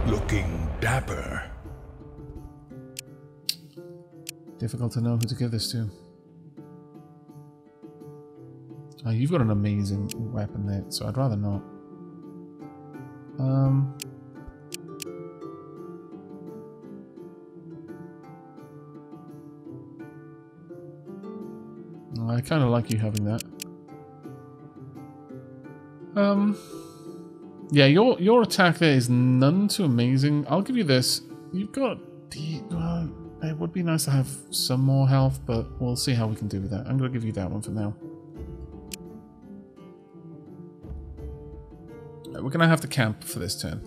Looking dapper. Difficult to know who to give this to. Oh, you've got an amazing weapon there, so I'd rather not. I kind of like you having that. Yeah, your attack there is none too amazing. I'll give you this. You've got it would be nice to have some more health, but we'll see how we can do with that. I'm going to give you that one for now. We're going to have to camp for this turn.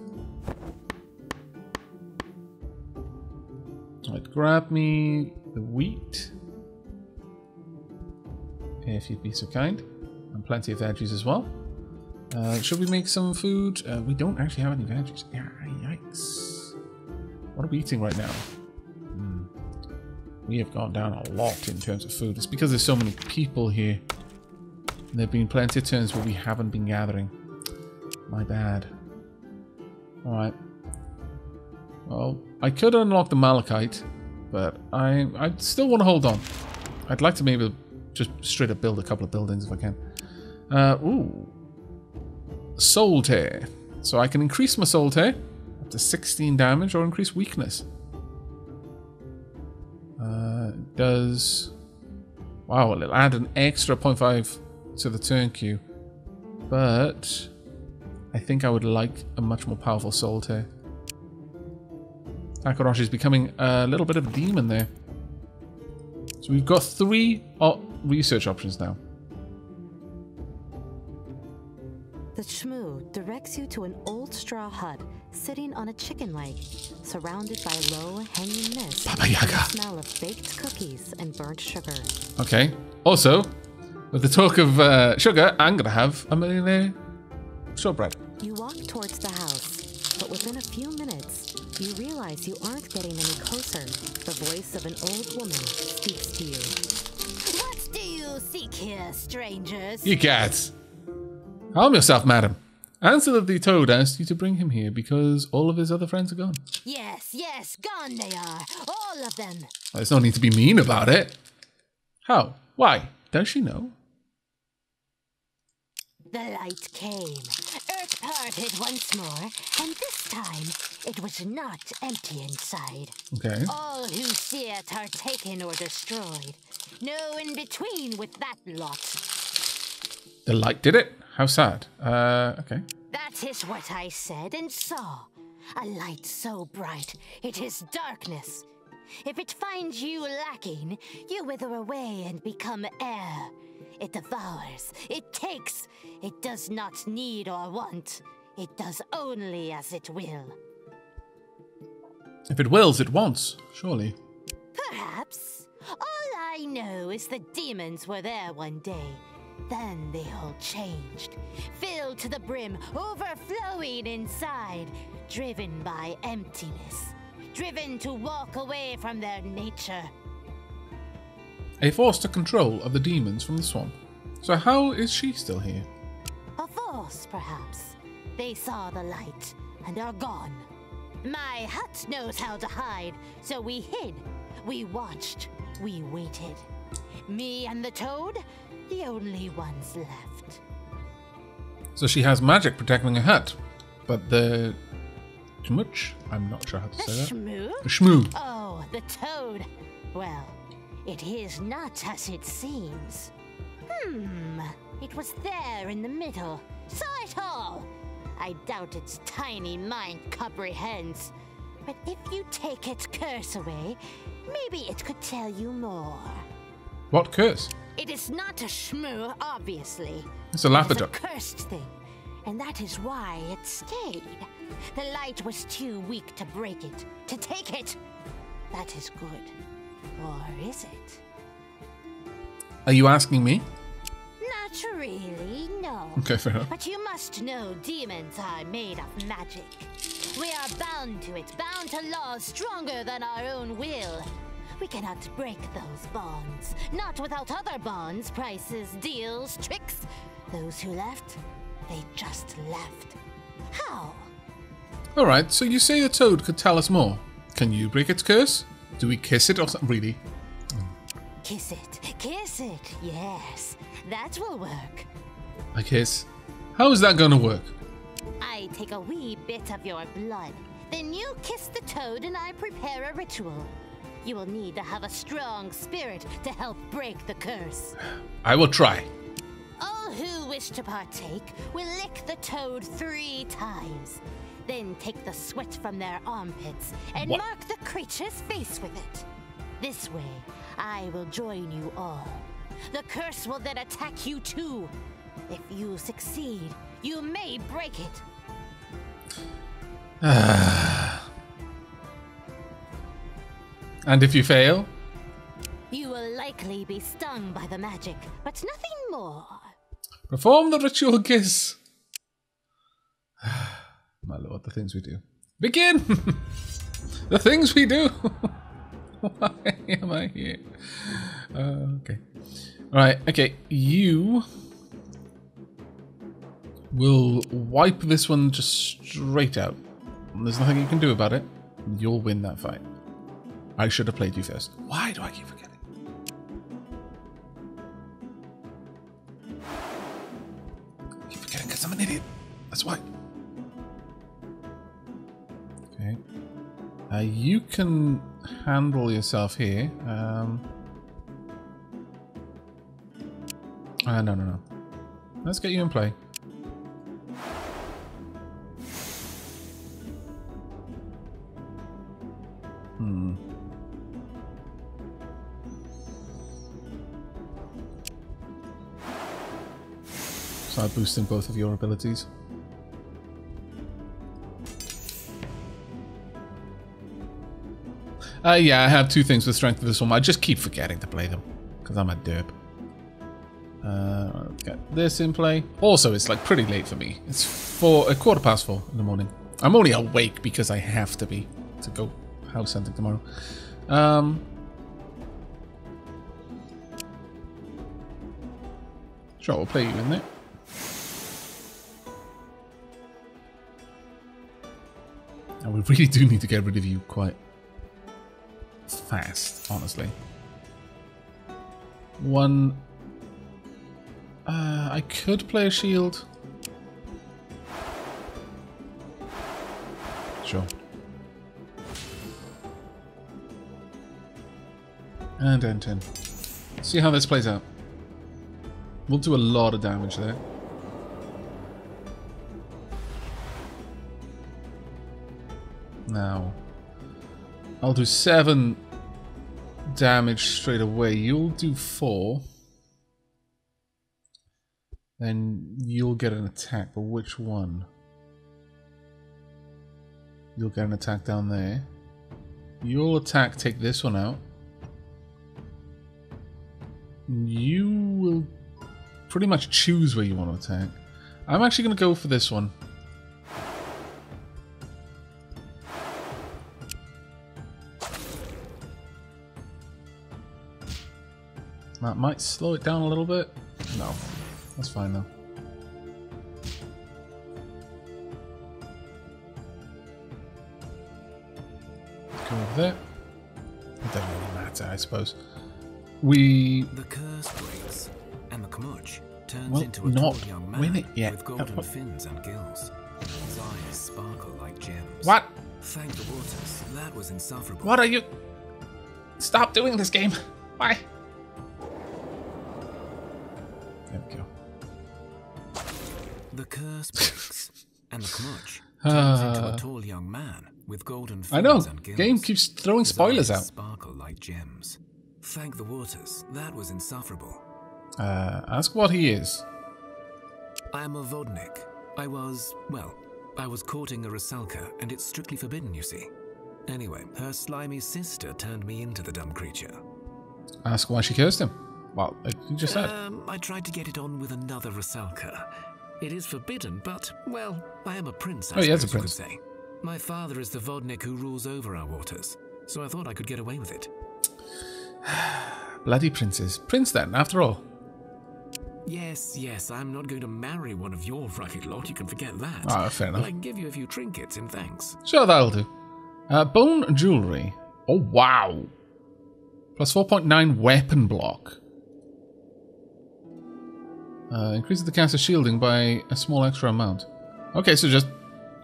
Alright, grab me the wheat. If you'd be so kind. And plenty of veggies as well. Should we make some food? We don't actually have any veggies. Yeah, yikes. What are we eating right now? We have gone down a lot in terms of food. It's because there's so many people here. There have been plenty of turns where we haven't been gathering. My bad. Alright. Well, I could unlock the Malachite, but I still want to hold on. I'd like to maybe just straight up build a couple of buildings if I can. Ooh. Soul Tear. So I can increase my Soul Tear up to 16 damage or increase weakness. It does... Wow, it'll add an extra 0.5 to the turn queue. But I think I would like a much more powerful Soul Tear. Akoroshi is becoming a little bit of a demon there. So we've got 3 research options now. The Shmoo directs you to an old straw hut sitting on a chicken leg, surrounded by low hanging mist Baba Yaga. and the smell of baked cookies and burnt sugar. Okay. Also, with the talk of sugar, I'm going to have a millionaire shortbread. You walk towards the house, but within a few minutes, you realize you aren't getting any closer. The voice of an old woman speaks to you. What do you seek here, strangers? You cats. Calm yourself, madam. Answer that the toad asked you to bring him here because all of his other friends are gone. Yes, yes, gone they are. All of them. There's no need to be mean about it. How? Why? Does she know? The light came. Earth parted once more, and this time it was not empty inside. Okay. All who see it are taken or destroyed. No in between with that lot. The light did it? How sad. Okay. That is what I said and saw. A light so bright, it is darkness. If it finds you lacking, you wither away and become air. It devours, it takes, it does not need or want. It does only as it will. If it wills, it wants, surely. Perhaps. All I know is the demons were there one day. Then they all changed, filled to the brim, overflowing inside, driven by emptiness, driven to walk away from their nature. A force to control of the demons from the swamp. So how is she still here? A force, perhaps. They saw the light and are gone. My hut knows how to hide, so we hid, we watched, we waited. Me and the toad, the only ones left. So she has magic protecting her hut, but the Shmuch? I'm not sure how to The say that. Shmoo? The Shmoo. Oh, the toad. Well, it is not as it seems. It was there in the middle. Saw it all. I doubt its tiny mind comprehends. But if you take its curse away, maybe it could tell you more. What curse? It is not a Shmoo, obviously. It's a It's a Lapiduck. cursed thing, and that is why it stayed. The light was too weak to break it, to take it. That is good. Or is it? Are you asking me? Not really, no. Okay, fair enough. But you must know demons are made of magic. We are bound to it, bound to laws stronger than our own will. We cannot break those bonds. Not without other bonds, prices, deals, tricks. Those who left, they just left. How? Alright, so you say the toad could tell us more. Can you break its curse? Do we kiss it or something? Really? Kiss it, yes. That will work. A kiss? How is that going to work? I take a wee bit of your blood. Then you kiss the toad and I prepare a ritual. You will need to have a strong spirit to help break the curse. I will try. All who wish to partake will lick the toad 3 times. Then take the sweat from their armpits and What? mark the creature's face with it. This way, I will join you all. The curse will then attack you too. If you succeed, you may break it. And if you fail? You will likely be stung by the magic, but nothing more. Perform the ritual kiss. My lord, the things we do. Begin! The things we do! Why am I here? Okay. Alright, okay. You will wipe this one just straight out. There's nothing you can do about it. You'll win that fight. I should have played you first. Why do I keep forgetting? I keep forgetting because I'm an idiot. That's why. Okay. You can handle yourself here. No. Let's get you in play. So I'm boosting both of your abilities. Yeah, I have 2 things with strength for this one. I just keep forgetting to play them because I'm a derp. Let's get this in play. Also, it's like pretty late for me. It's 4:15 in the morning. I'm only awake because I have to be to go house hunting tomorrow. Sure, we'll play you in there. And we really do need to get rid of you quite fast, honestly. One. I could play a shield. Sure. And N10. See how this plays out. We'll do a lot of damage there. Now, I'll do 7 damage straight away. You'll do 4. Then you'll get an attack, but which one? You'll get an attack down there. You'll attack, take this one out. You will pretty much choose where you want to attack. I'm actually going to go for this one. That might slow it down a little bit. No, that's fine though. Go over there. It doesn't really matter, I suppose. The curse breaks, and the Kmuch turns well, into a not tall young man win it yet. with golden fins and gills. His eyes sparkle like gems. What? Thank the waters, that was insufferable. What are you? Stop doing this game. Why? There we go. The curse breaks, and the Kmuch turns into a tall young man with golden fins I know. and gills. Game keeps throwing His spoilers eyes out. Sparkle like gems. Thank the waters, that was insufferable. Ask what he is. I am a Vodnik. I was courting a Rusalka, and it's strictly forbidden, you see. Anyway, her slimy sister turned me into the dumb creature. Ask why she cursed him. Well, you just said. I tried to get it on with another Rusalka. It is forbidden, but, well, I am a prince, I he is a suppose you prince. could say. My father is the Vodnik who rules over our waters, so I thought I could get away with it. Bloody princes. Prince then, after all. Yes, I'm not going to marry one of your rugged lot, you can forget that. Ah, fair enough. But I can give you a few trinkets in thanks. Sure, that'll do. Bone jewelry. Oh, wow. Plus 4.9 weapon block. Increases the caster's shielding by a small extra amount. Okay, so just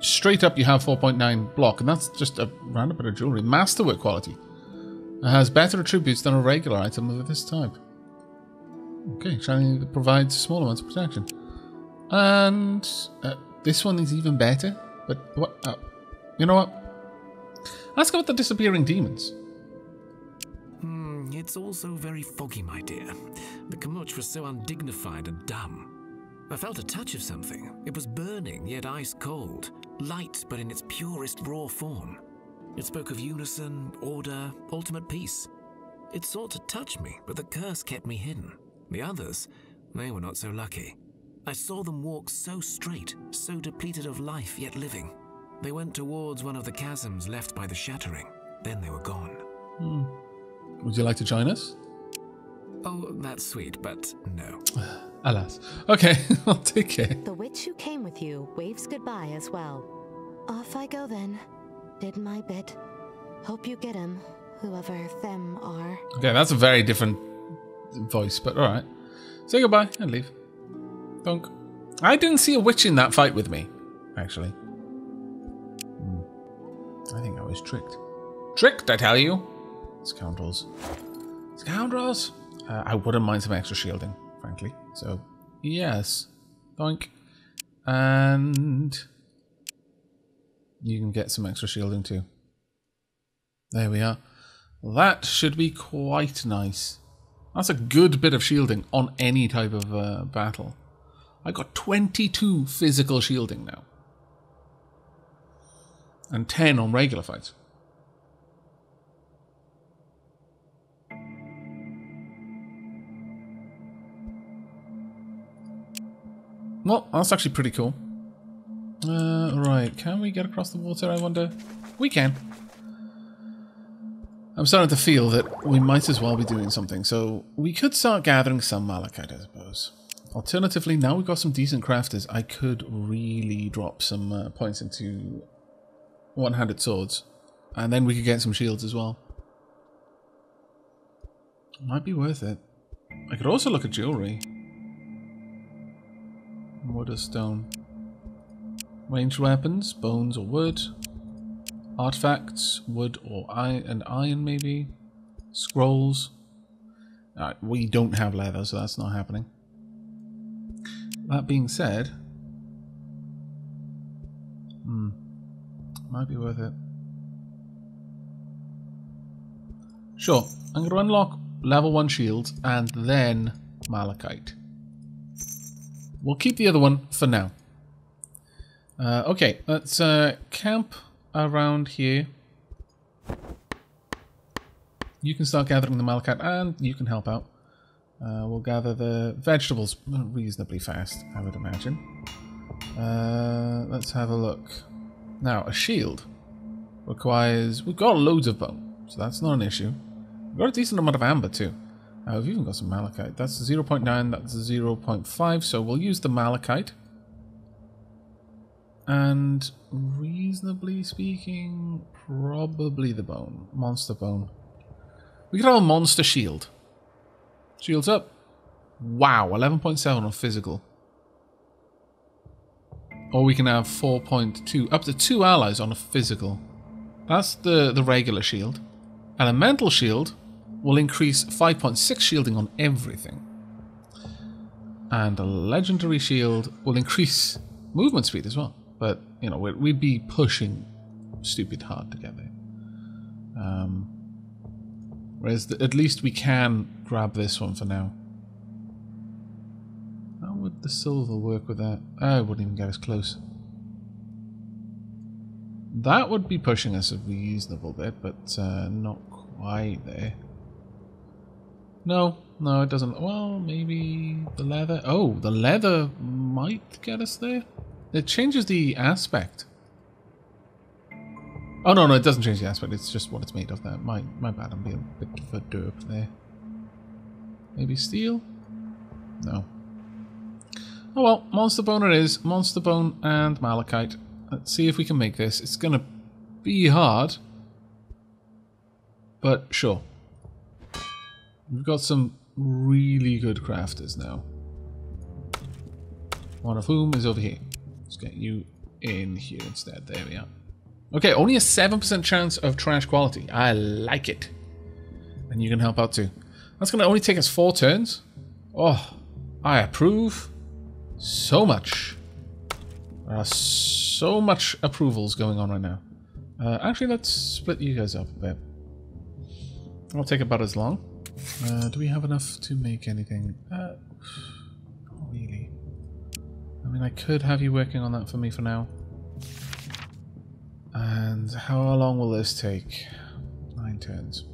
straight up you have 4.9 block, and that's just a random bit of jewelry. Masterwork quality. It has better attributes than a regular item of this type. Okay, shiny provides small amounts of protection. And this one is even better. But what? You know what? Ask about the disappearing demons. It's also very foggy, my dear. The Kamuch was so undignified and dumb. I felt a touch of something. It was burning, yet ice cold. Light, but in its purest raw form. It spoke of unison, order, ultimate peace. It sought to touch me, but the curse kept me hidden. The others, they were not so lucky. I saw them walk so straight, so depleted of life, yet living. They went towards one of the chasms left by the shattering. Then they were gone. Would you like to join us? Oh, that's sweet, but no. Alas. Okay, I'll take care. The witch who came with you waves goodbye as well. Off I go then. Did my bit. Hope you get him, whoever them are. Okay, that's a very different voice, but alright. Say goodbye and leave. Dunk. I didn't see a witch in that fight with me, actually. I think I was tricked. Tricked, I tell you! Scoundrels. Scoundrels! I wouldn't mind some extra shielding, frankly. So, yes. Doink. And you can get some extra shielding too. There we are. That should be quite nice. That's a good bit of shielding on any type of battle. I got 22 physical shielding now. And 10 on regular fights. Well, that's actually pretty cool. Right, can we get across the water, I wonder? We can. I'm starting to feel that we might as well be doing something, so we could start gathering some malachite, I suppose. Alternatively, now we've got some decent crafters, I could really drop some points into one-handed swords, and then we could get some shields as well. Might be worth it. I could also look at jewelry. Wood or stone. Ranged weapons, bones or wood. Artifacts, wood or iron maybe. Scrolls. We don't have leather, so that's not happening. That being said, might be worth it. Sure, I'm going to unlock level 1 shields and then malachite. We'll keep the other one for now. Okay, let's camp around here. You can start gathering the malachite and you can help out. We'll gather the vegetables reasonably fast, I would imagine. Let's have a look. Now, a shield requires... We've got loads of bone, so that's not an issue. We've got a decent amount of amber too. We've even got some malachite. That's 0.9, that's 0.5, so we'll use the malachite. And reasonably speaking, probably the bone. Monster bone. We could have a monster shield. Shields up. Wow, 11.7 on physical. Or we can have 4.2, up to 2 allies on a physical. That's the regular shield. Elemental shield will increase 5.6 shielding on everything. And a legendary shield will increase movement speed as well. But, you know, we'd be pushing stupid hard to get there. Whereas at least we can grab this one for now. How would the silver work with that? I wouldn't even get us close. That would be pushing us a reasonable bit, but not quite there. No, it doesn't. Well, maybe the leather. Oh, the leather might get us there. It changes the aspect. Oh, no, it doesn't change the aspect. It's just what it's made of there. My bad, I'm being a bit of a derp there. Maybe steel? No. Oh well, Monster Bone it is. Monster Bone and Malachite. Let's see if we can make this. It's gonna be hard. But sure. We've got some really good crafters now. One of whom is over here. Let's get you in here instead. There we are. Okay, only a 7% chance of trash quality. I like it. And you can help out too. That's going to only take us 4 turns. Oh, I approve so much. There are so much approvals going on right now. Actually, let's split you guys up a bit. It'll take about as long. Do we have enough to make anything? Not really. I mean, I could have you working on that for me for now. And how long will this take? 9 turns.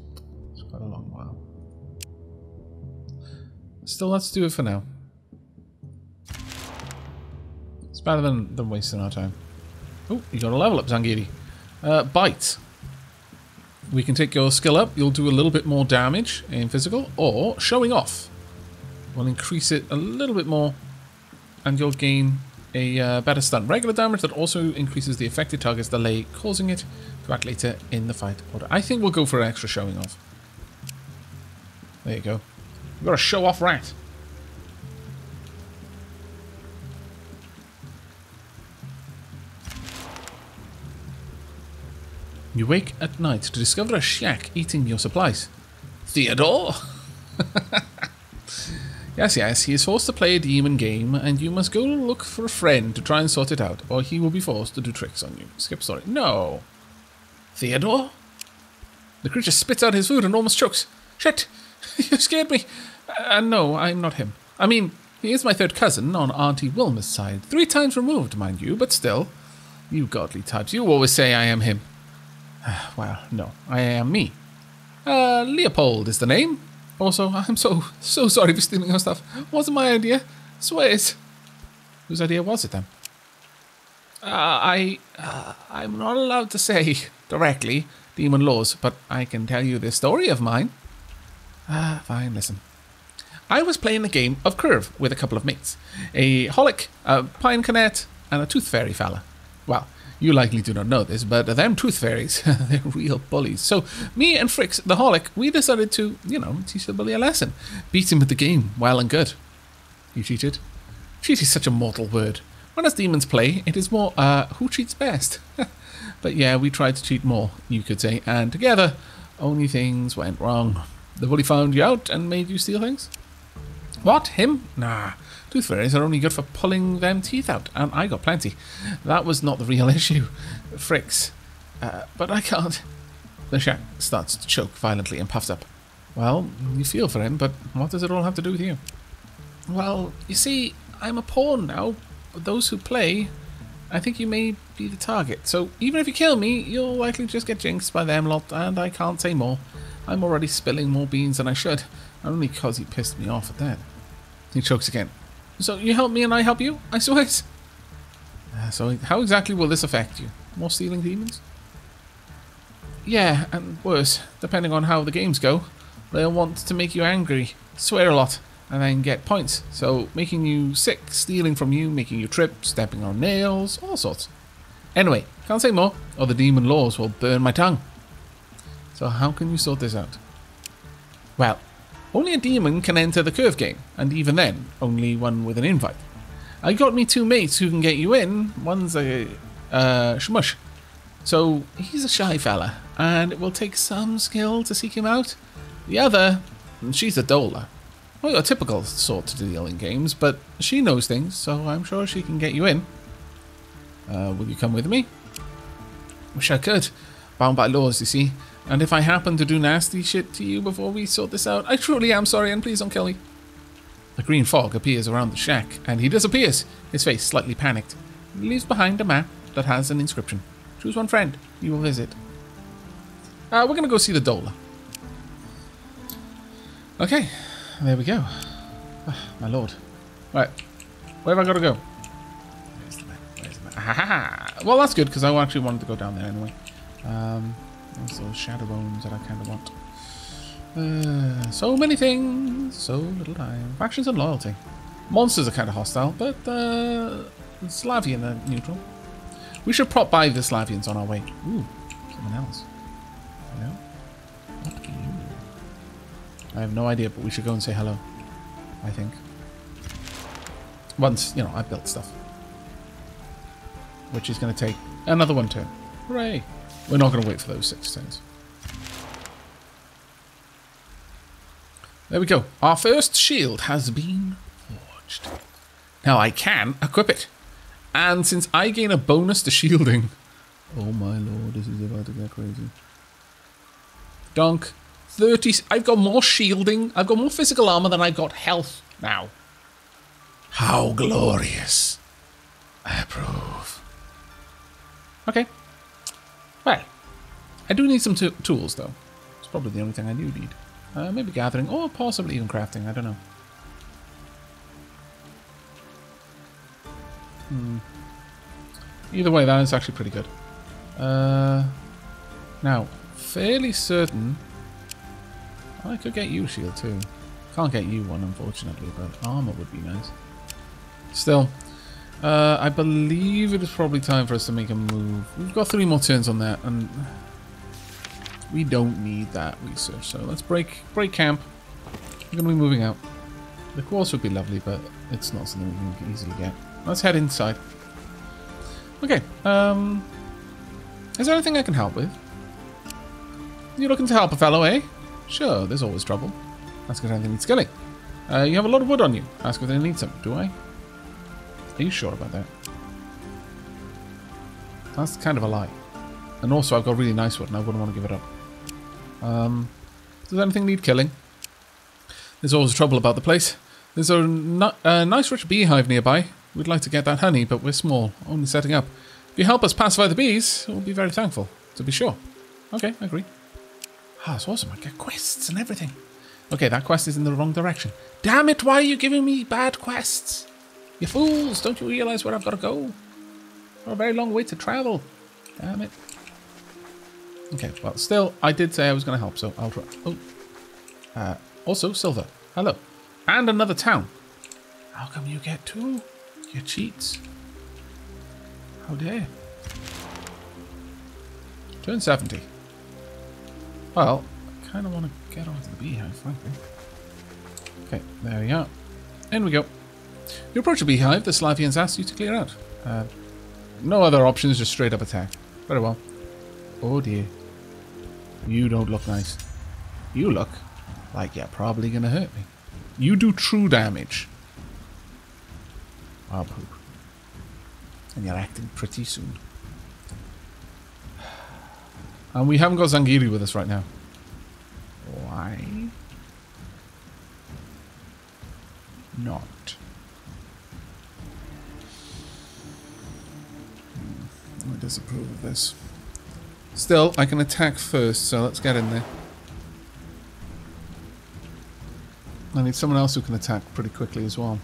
It's quite a long while. Still, let's do it for now. It's better than wasting our time. Oh, you got a level up, Zangief. Bite. We can take your skill up. You'll do a little bit more damage in physical, or showing off. We'll increase it a little bit more, and you'll gain a better stun. Regular damage that also increases the affected target's delay, causing it to act later in the fight order. I think we'll go for extra showing off. There you go. We've got a show off rat. You wake at night to discover a shack eating your supplies. Theodore? Yes, he is forced to play a demon game, and you must go look for a friend to try and sort it out, or he will be forced to do tricks on you. Skip story. No. Theodore? The creature spits out his food and almost chokes. Shit! You scared me. No, I'm not him. I mean, he is my third cousin on Auntie Wilma's side. 3 times removed, mind you, but still. You godly types, you always say I am him. Well, no, I am me. Leopold is the name. Also, I'm so sorry for stealing your stuff. Wasn't my idea. Swears. Whose idea was it then? I'm not allowed to say directly demon laws, but I can tell you this story of mine. Fine, listen. I was playing a game of Curve with a couple of mates. A Holic, a Pine Cornet, and a Tooth Fairy fella. Well, you likely do not know this, but them Tooth Fairies, they're real bullies. So, me and Fricks, the Holic, we decided to, teach the bully a lesson. Beat him at the game, well and good. You cheated? Cheat is such a mortal word. When as demons play, it is more, who cheats best? But yeah, we tried to cheat more, you could say, and together, only things went wrong. The bully found you out and made you steal things? What? Him? Nah. Tooth Fairies are only good for pulling them teeth out, and I got plenty. That was not the real issue. Fricks. But I can't. The shack starts to choke violently and puffs up. Well, you feel for him, but what does it all have to do with you? Well, you see, I'm a pawn now. But those who play, I think you may be the target. So even if you kill me, you'll likely just get jinxed by them lot, and I can't say more. I'm already spilling more beans than I should, only because he pissed me off at that. He chokes again. So you help me and I help you, I suppose? So how exactly will this affect you? More stealing demons? Yeah, and worse, depending on how the games go. They'll want to make you angry, swear a lot, and then get points. So making you sick, stealing from you, making you trip, stepping on nails, all sorts. Anyway, can't say more, or the demon laws will burn my tongue. So how can you sort this out? Well, only a demon can enter the Curve game, and even then, only one with an invite. I got me 2 mates who can get you in. One's a shmush, so he's a shy fella, and it will take some skill to seek him out. The other, she's a dola. Well, a typical sort to deal in games, but she knows things, so I'm sure she can get you in. Will you come with me? Wish I could. Bound by laws, you see. And if I happen to do nasty shit to you before we sort this out, I truly am sorry, and please don't kill me. A green fog appears around the shack, and he disappears, his face slightly panicked. He leaves behind a map that has an inscription. Choose one friend you will visit. We're going to go see the Dola. Okay, there we go. My lord. Right, where have I got to go? Where's the map? Where's the map? Ah, well, that's good, because I actually wanted to go down there anyway. There's those shadow bones that I kind of want. So many things, so little time. Factions and loyalty. Monsters are kind of hostile, but Slavian are neutral. We should prop by the Slavians on our way. Ooh, someone else. Hello? What are you? I have no idea, but we should go and say hello. I think. Once, you know, I built stuff. Which is going to take another 1 turn. Hooray! We're not going to wait for those 6 turns. There we go. Our first shield has been forged. Now I can equip it. And since I gain a bonus to shielding... Oh my lord, this is about to get crazy. Donk. 30... I've got more shielding. I've got more physical armor than I've got health now. How glorious. I approve. Okay. Well, I do need some tools, though. It's probably the only thing I do need. Maybe gathering, or possibly even crafting. I don't know. Either way, that is actually pretty good. Now, fairly certain... I could get you a shield, too. Can't get you one, unfortunately, but armor would be nice. Still, I believe it is probably time for us to make a move. We've got 3 more turns on that, and we don't need that research. So let's break camp. We're going to be moving out. The quartz would be lovely, but it's not something we can easily get. Let's head inside. Okay. Is there anything I can help with? You looking to help a fellow, eh? Sure, there's always trouble. Ask if anything needs skilling. You have a lot of wood on you. Ask if they need some. Do I? Are you sure about that? That's kind of a lie. And also, I've got really nice wood, and I wouldn't want to give it up. Does anything need killing? There's always trouble about the place. There's a nice rich beehive nearby. We'd like to get that honey, but we're small, only setting up. If you help us pacify the bees, we'll be very thankful, to be sure. Okay, I agree. Ah, it's awesome. I get quests and everything. Okay, that quest is in the wrong direction. Damn it, why are you giving me bad quests? You fools, don't you realise where I've got to go? For a very long way to travel. Damn it. Okay, well, still, I did say I was going to help, so I'll try. Oh. Also, silver. Hello. And another town. How come you get 2? You cheats. How dare. Turn 70. Well, I kind of want to get onto the beehive, frankly. Okay, there we are. In we go. You approach the beehive, the Slavians ask you to clear out. No other options, just straight up attack. Very well. Oh dear. You don't look nice. You look like you're probably going to hurt me. You do true damage. Oh, poop. And you're acting pretty soon. And we haven't got Zangiri with us right now. Why not? I disapprove of this. Still, I can attack first, so let's get in there. I need someone else who can attack pretty quickly as well.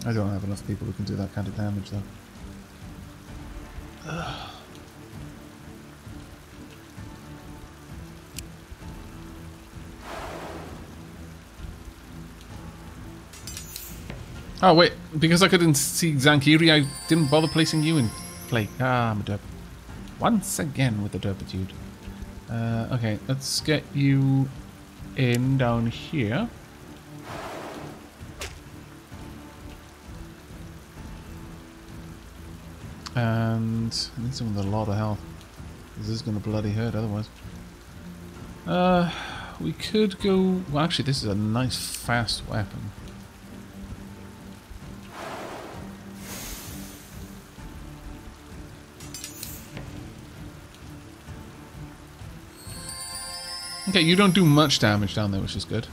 I don't have enough people who can do that kind of damage, though. Ugh. Oh, wait. Because I couldn't see Zankiri, I didn't bother placing you in play. Ah, I'm a derp. Once again with the derpitude. Okay, let's get you in down here. And I need someone with a lot of health. This is going to bloody hurt otherwise. We could go... Well, actually, this is a nice fast weapon. Okay, you don't do much damage down there, which is good.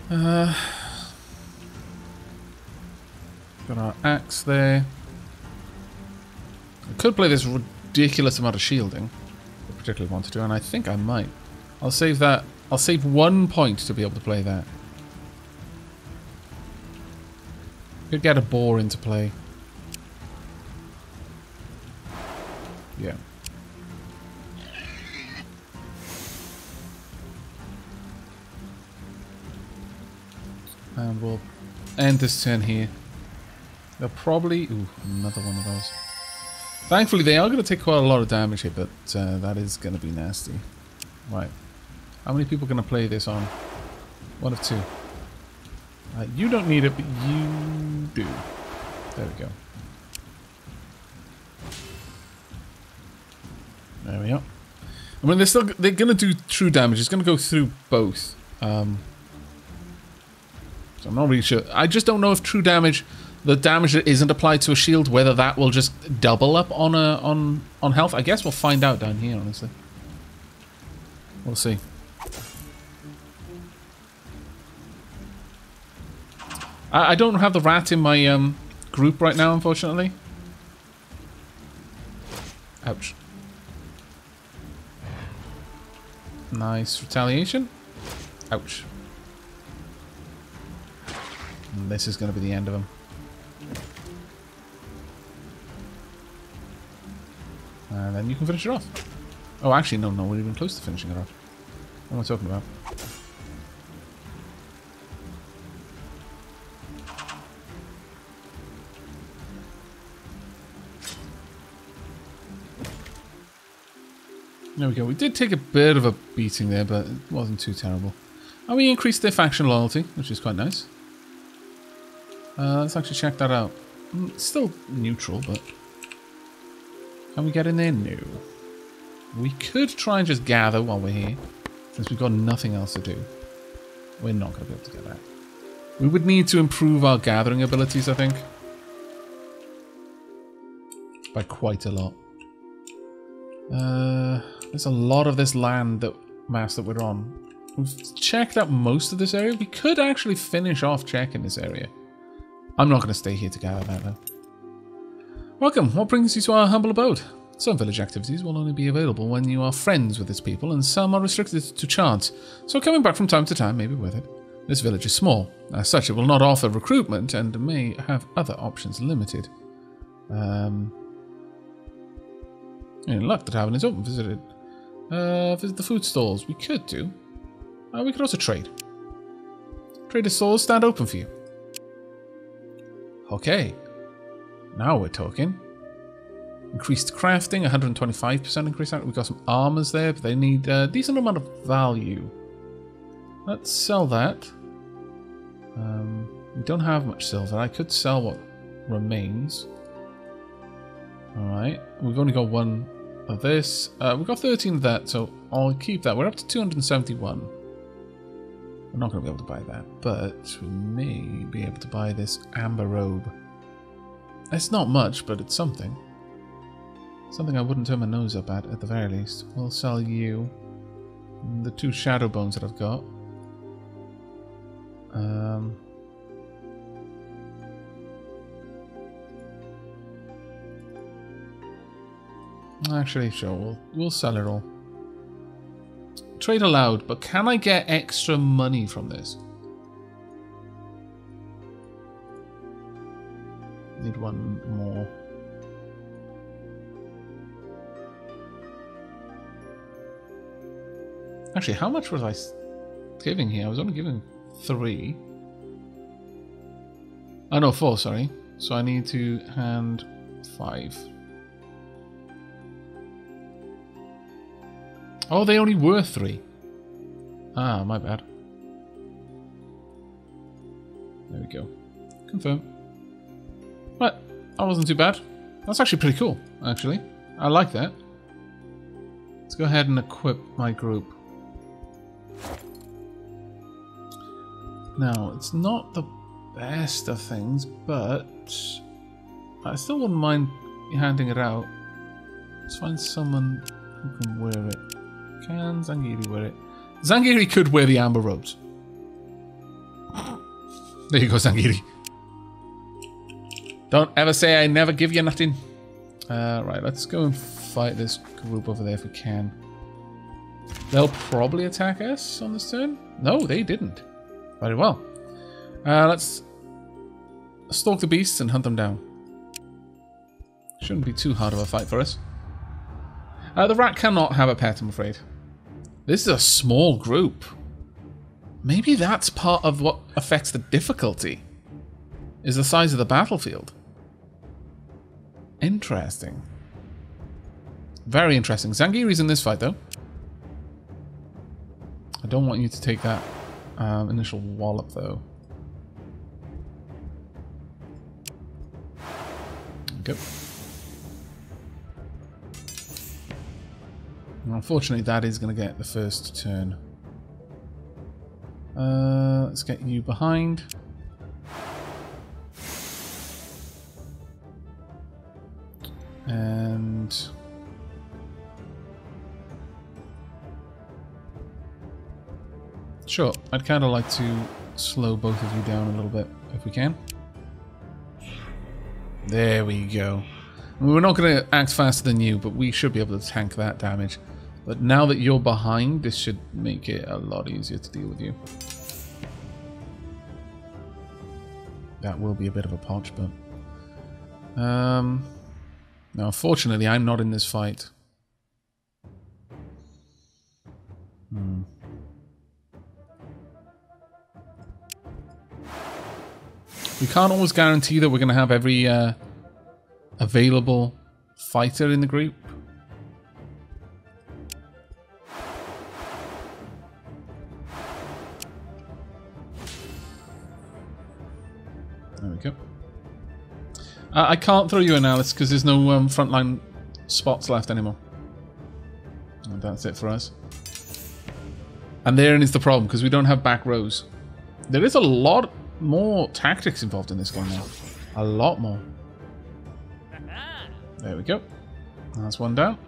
Got our axe there. I could play this ridiculous amount of shielding. I particularly wanted to, and I think I might. I'll save that. I'll save 1 point to be able to play that. Could get a boar into play. Yeah. And we'll end this turn here. They'll probably... Ooh, another one of those. Thankfully, they are going to take quite a lot of damage here, but that is going to be nasty. Right. How many people are going to play this on? One of two. You don't need it, but you do. There we go. There we are. I mean, they're going to do true damage. It's going to go through both. So I'm not really sure. I just don't know if true damage, the damage that isn't applied to a shield, whether that will just double up on health. I guess we'll find out down here, honestly. We'll see. I don't have the rat in my group right now, unfortunately. Ouch. Nice retaliation. Ouch. And this is going to be the end of him. And then you can finish it off. Oh, actually, no, we're even close to finishing it off. What am I talking about? There we go. We did take a bit of a beating there, but it wasn't too terrible. And we increased their faction loyalty, which is quite nice. Let's actually check that out. It's still neutral, but... Can we get in there? No. We could try and just gather while we're here, since we've got nothing else to do. We're not going to be able to get that. We would need to improve our gathering abilities, I think. By quite a lot. There's a lot of this land mass that we're on. We've checked out most of this area. We could actually finish off checking this area. I'm not going to stay here to gather that, though. Welcome. What brings you to our humble abode? Some village activities will only be available when you are friends with its people, and some are restricted to chance. So coming back from time to time may be worth it. This village is small. As such, it will not offer recruitment and may have other options limited. In luck, the tavern is open. Visit the food stalls. We could do. We could also trade. Trader stalls stand open for you. Okay. Now we're talking. Increased crafting, 125% increase. We've got some armors there, but they need a decent amount of value. Let's sell that. We don't have much silver. I could sell what remains. Alright. We've only got one of this. We've got 13 of that, so I'll keep that. We're up to 271. We're not going to be able to buy that, but we may be able to buy this amber robe. It's not much, but it's something. Something I wouldn't turn my nose up at the very least. We'll sell you the 2 shadow bones that I've got. Actually, sure, we'll sell it all. Trade allowed, but can I get extra money from this? Need one more. Actually, how much was I giving here? I was only giving 3. Oh no, 4, sorry. So I need to hand 5. Oh, they only were 3. Ah, my bad. There we go. Confirm. But that wasn't too bad. That's actually pretty cool, actually. I like that. Let's go ahead and equip my group. Now, it's not the best of things, but I still wouldn't mind handing it out. Let's find someone who can wear it. Can Zangiri wear it? Zangiri could wear the amber robes. There you go, Zangiri. Don't ever say I never give you nothing. Right, let's go and fight this group over there if we can. They'll probably attack us on this turn. No, they didn't. Very well. Let's stalk the beasts and hunt them down. Shouldn't be too hard of a fight for us. The rat cannot have a pet, I'm afraid. This is a small group. Maybe that's part of what affects the difficulty. Is the size of the battlefield. Interesting. Very interesting. Zangieri's in this fight, though. I don't want you to take that initial wallop, though. Go. Unfortunately, that is going to get the first turn. Let's get you behind. And... Sure, I'd kind of like to slow both of you down a little bit, if we can. There we go. We're not going to act faster than you, but we should be able to tank that damage. But now that you're behind, this should make it a lot easier to deal with you. That will be a bit of a potch, but... Now, unfortunately, I'm not in this fight. We can't always guarantee that we're going to have every available fighter in the group. There we go. I can't throw you in, Alice, because there's no frontline spots left anymore. And that's it for us. And therein is the problem, because we don't have back rows. There is a lot more tactics involved in this game now. A lot more. There we go. That's one down.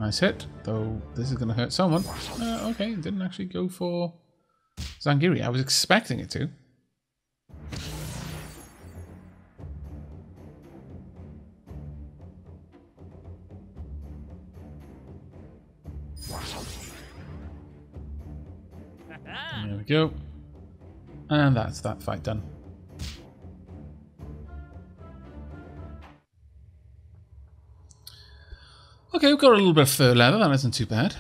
Nice hit, though this is going to hurt someone. Okay, didn't actually go for Zangieri. I was expecting it to. There we go. And that's that fight done. Okay, we've got a little bit of fur leather. That isn't too bad.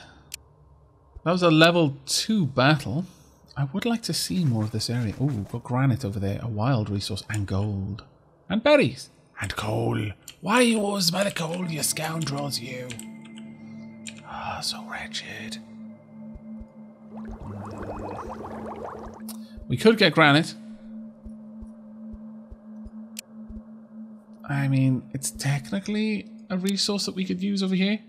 That was a level 2 battle. I would like to see more of this area. Oh, we've got granite over there. A wild resource. And gold. And berries. And coal. Why you always by the coal, you scoundrels, you? Ah, so wretched. We could get granite. I mean, it's technically a resource that we could use over here.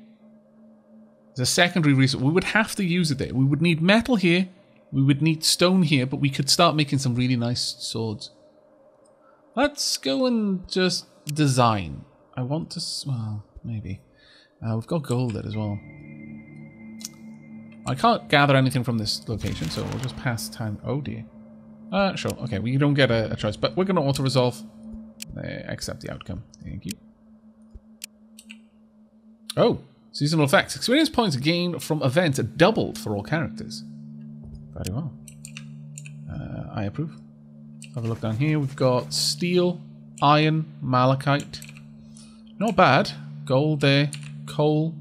It's a secondary resource. We would have to use it there. We would need metal here. We would need stone here, but we could start making some really nice swords. Let's go and just design. I want to... well, maybe. We've got gold there as well. I can't gather anything from this location, so we'll just pass time. Oh dear. Sure. Okay, we don't get a choice, but we're going to auto-resolve. Accept the outcome. Thank you. Oh, seasonal effects. Experience points gained from events are doubled for all characters. Very well. I approve. Have a look down here. We've got steel, iron, malachite. Not bad. Gold there. Coal.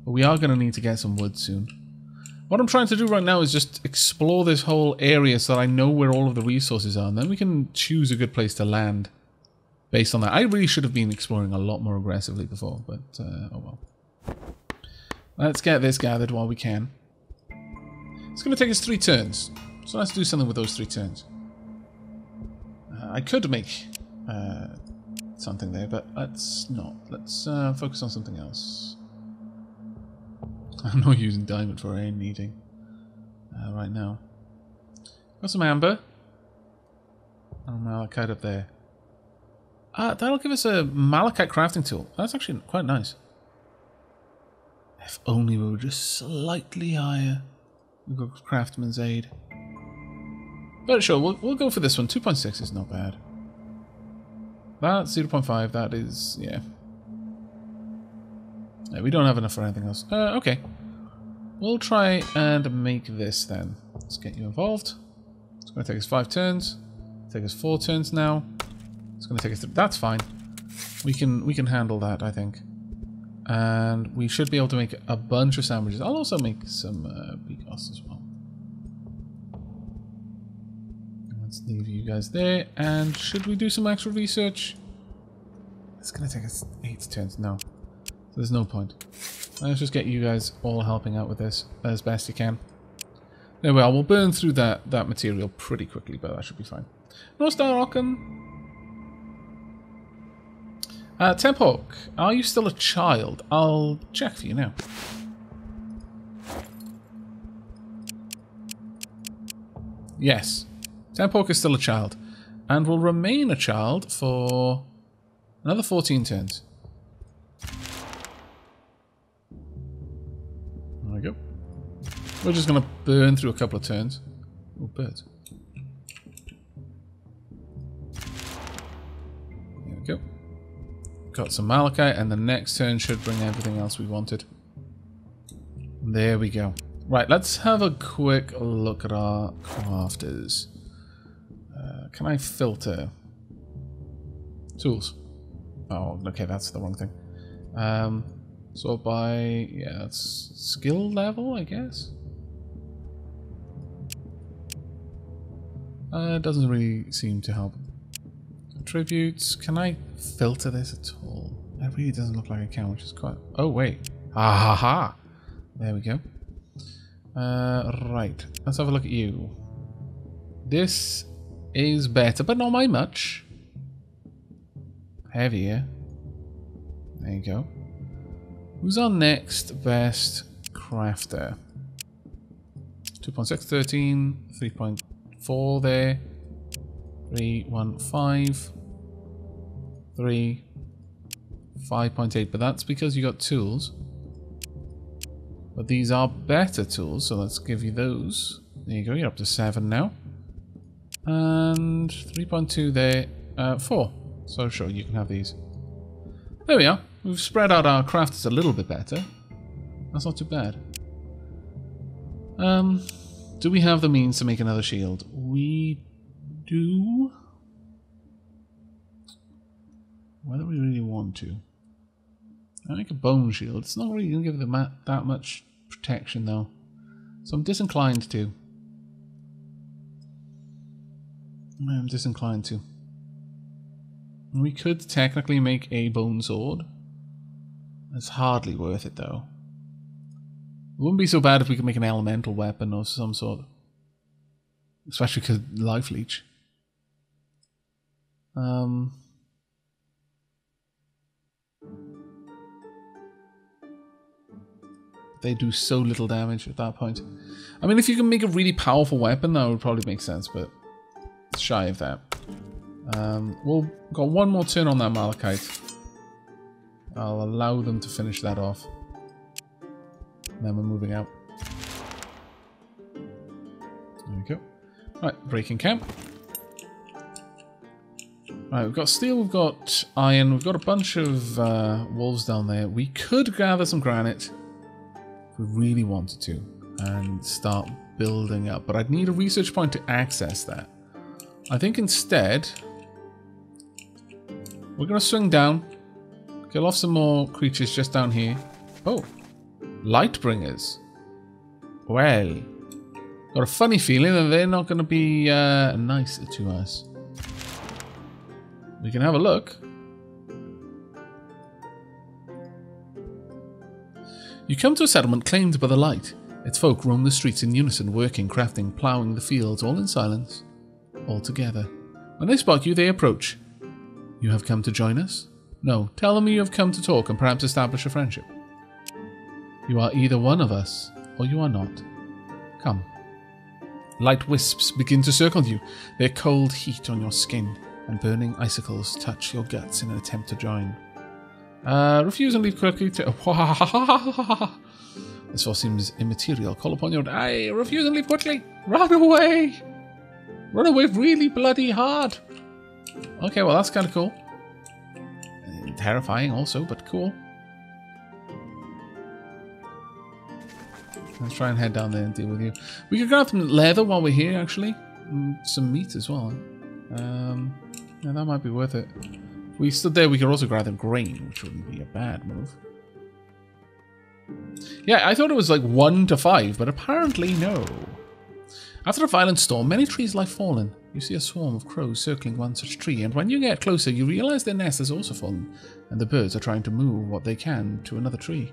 But we are going to need to get some wood soon. What I'm trying to do right now is just explore this whole area so that I know where all of the resources are. And then we can choose a good place to land based on that. I really should have been exploring a lot more aggressively before, but oh well. Let's get this gathered while we can. It's going to take us 3 turns. So let's do something with those 3 turns. I could make something there, but let's not. Let's focus on something else. I'm not using diamond for air needing right now. Got some amber. And malachite up there. That'll give us a malachite crafting tool. That's actually quite nice. If only we were just slightly higher. We've got craftsman's aid. But sure, we'll go for this one. 2.6 is not bad. That's 0.5. That is, yeah. Yeah, we don't have enough for anything else. Okay. We'll try and make this then. Let's get you involved. It's going to take us 5 turns. Take us 4 turns now. It's going to take us... that's fine. We can handle that, I think. And we should be able to make a bunch of sandwiches. I'll also make some bigos as well. Let's leave you guys there. And should we do some extra research? It's going to take us 8 turns. No. There's no point. Let's just get you guys all helping out with this as best you can. There we are. We'll burn through that material pretty quickly, but that should be fine. North Star Ockham. Temphawk, are you still a child? I'll check for you now. Yes. Temphawk is still a child. And will remain a child for another 14 turns. There we go. We're just going to burn through a couple of turns. Oh, birds. There we go. Got some malachite, and the next turn should bring everything else we wanted. There we go. Right, let's have a quick look at our crafters. Can I filter? Tools. Oh, okay, that's the wrong thing. Sort by, yeah, that's skill level, I guess. It doesn't really seem to help. Attributes. Can I filter this at all? It really doesn't look like I can, which is quite... Oh, wait. Ah ha ha. There we go. Right. Let's have a look at you. This is better, but not by much. Heavier. There you go. Who's our next best crafter? 2.6, 13, 3.4 there. 315, 3, 5.8, but that's because you got tools. But these are better tools, so let's give you those. There you go, you're up to 7 now. And 3.2 there, 4. So sure, you can have these. There we are. We've spread out our crafters a little bit better. That's not too bad. Do we have the means to make another shield? We do. Whether we really want to. I make a bone shield. It's not really going to give them that much protection though. So I'm disinclined to. I'm disinclined to. We could technically make a bone sword. It's hardly worth it though. It wouldn't be so bad if we could make an elemental weapon of some sort. Especially because life leech. They do so little damage at that point. I mean, if you can make a really powerful weapon, that would probably make sense, but it's shy of that. We've got one more turn on that malachite. I'll allow them to finish that off. And then we're moving out. There we go. Right, breaking camp. Right, we've got steel, we've got iron, we've got a bunch of wolves down there. We could gather some granite if we really wanted to and start building up, but I'd need a research point to access that. I think instead we're going to swing down, kill off some more creatures just down here. Oh, Lightbringers. Well, got a funny feeling that they're not going to be nice to us. We can have a look. You come to a settlement claimed by the light. Its folk roam the streets in unison, working, crafting, ploughing the fields, all in silence, all together. When they spot you, they approach. You have come to join us? No, tell them you have come to talk and perhaps establish a friendship. You are either one of us, or you are not. Come. Light wisps begin to circle you, their cold heat on your skin, and burning icicles touch your guts in an attempt to join. Refuse and leave quickly to... This all seems immaterial. Call upon your... refuse and leave quickly! Run away! Run away really bloody hard! Okay, well that's kind of cool. Terrifying also, but cool. Let's try and head down there and deal with you. We could grab some leather while we're here, actually. And some meat as well. Yeah, that might be worth it. If we stood there, we could also grab the grain, which wouldn't be a bad move. Yeah, I thought it was like 1 to 5, but apparently no. After a violent storm, many trees lie fallen. You see a swarm of crows circling one such tree, and when you get closer, you realize their nest has also fallen, and the birds are trying to move what they can to another tree.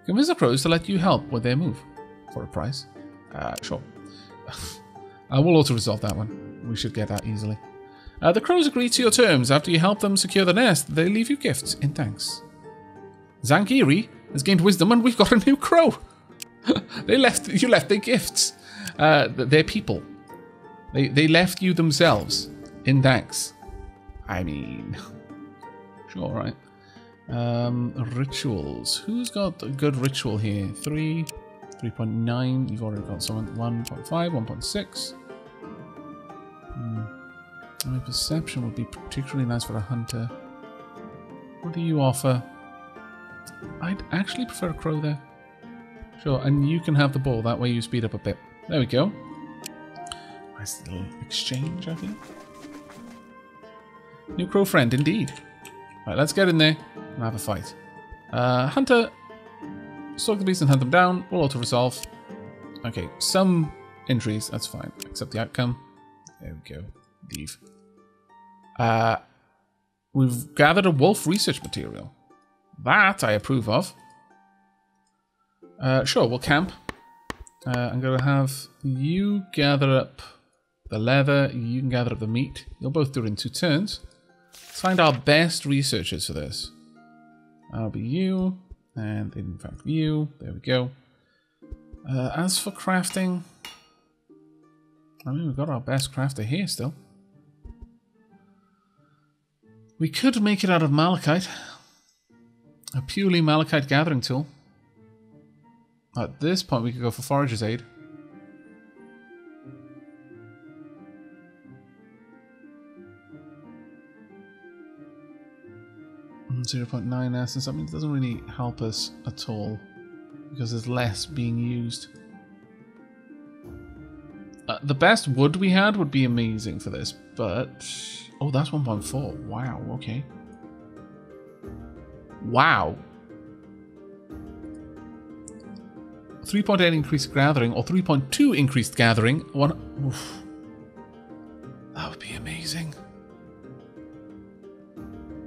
Convince the crows to let you help with their move. For a price. Sure. We'll auto-resolve that one. We should get that easily. The crows agree to your terms. After you help them secure the nest, they leave you gifts in thanks. Zangiri has gained wisdom, and we've got a new crow. You left their gifts. Their people. They left you themselves in thanks. I mean, sure, right? Rituals. Who's got a good ritual here? 3.9. You've already got someone. 1.5, 1.6. My perception would be particularly nice for a hunter. What do you offer? I'd actually prefer a crow there. Sure, and you can have the ball. That way you speed up a bit. There we go. Nice little exchange, I think. New crow friend, indeed. Right, let's get in there and have a fight. Hunter, stalk the beast and hunt them down. We'll auto-resolve. Okay, some injuries, that's fine. Accept the outcome. There we go. Leave. We've gathered a wolf research material. That I approve of. Sure, we'll camp. I'm going to have you gather up the leather. You can gather up the meat. You'll both do it in 2 turns. Let's find our best researchers for this. That'll be you. And in fact, you. There we go. As for crafting... I mean, we've got our best crafter here still. We could make it out of malachite. A purely malachite gathering tool. At this point, we could go for Forager's Aid. Mm, 0.9 essence. That means it doesn't really help us at all because there's less being used. The best wood we had would be amazing for this, but... Oh, that's 1.4. Wow, okay. Wow. 3.8 increased gathering, or 3.2 increased gathering. Oof. That would be amazing.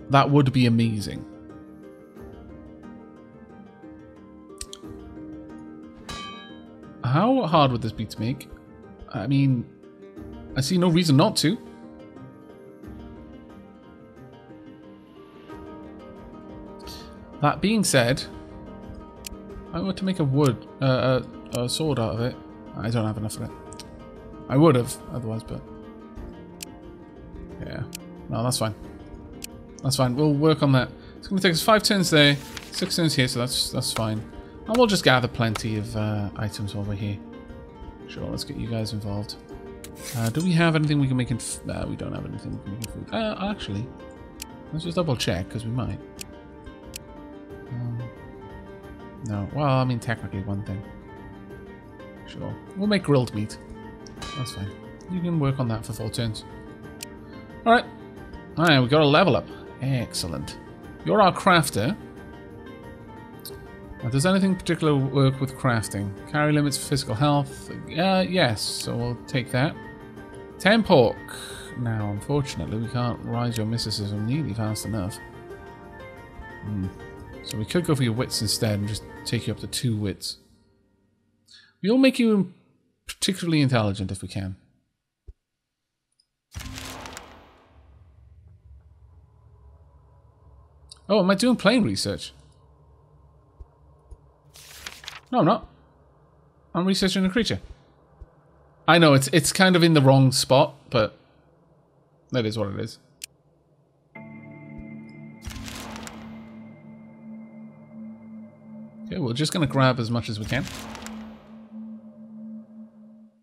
That would be amazing. How hard would this be to make? I mean, I see no reason not to. That being said, I want to make a sword out of it. I don't have enough of it. I would have otherwise, but yeah, no, that's fine. That's fine. We'll work on that. It's going to take us 5 turns there, 6 turns here, so that's fine. And we'll just gather plenty of items while we're here. Sure, let's get you guys involved. Do we have anything we can make in... we don't have anything we can make in food. Actually, let's just double check, because we might. No, well, I mean, technically one thing. Sure. We'll make grilled meat. That's fine. You can work on that for 4 turns. Alright. Alright, we got a level up. Excellent. You're our crafter. Does anything particular work with crafting? Carry limits for physical health? Yes, so we'll take that. 10 pork. Now, unfortunately, we can't rise your mysticism nearly fast enough. So we could go for your wits instead and just take you up to 2 wits. We'll make you particularly intelligent if we can. Oh, am I doing plain research? No, I'm not. I'm researching a creature. I know, it's kind of in the wrong spot, but that is what it is. Okay, we're just going to grab as much as we can.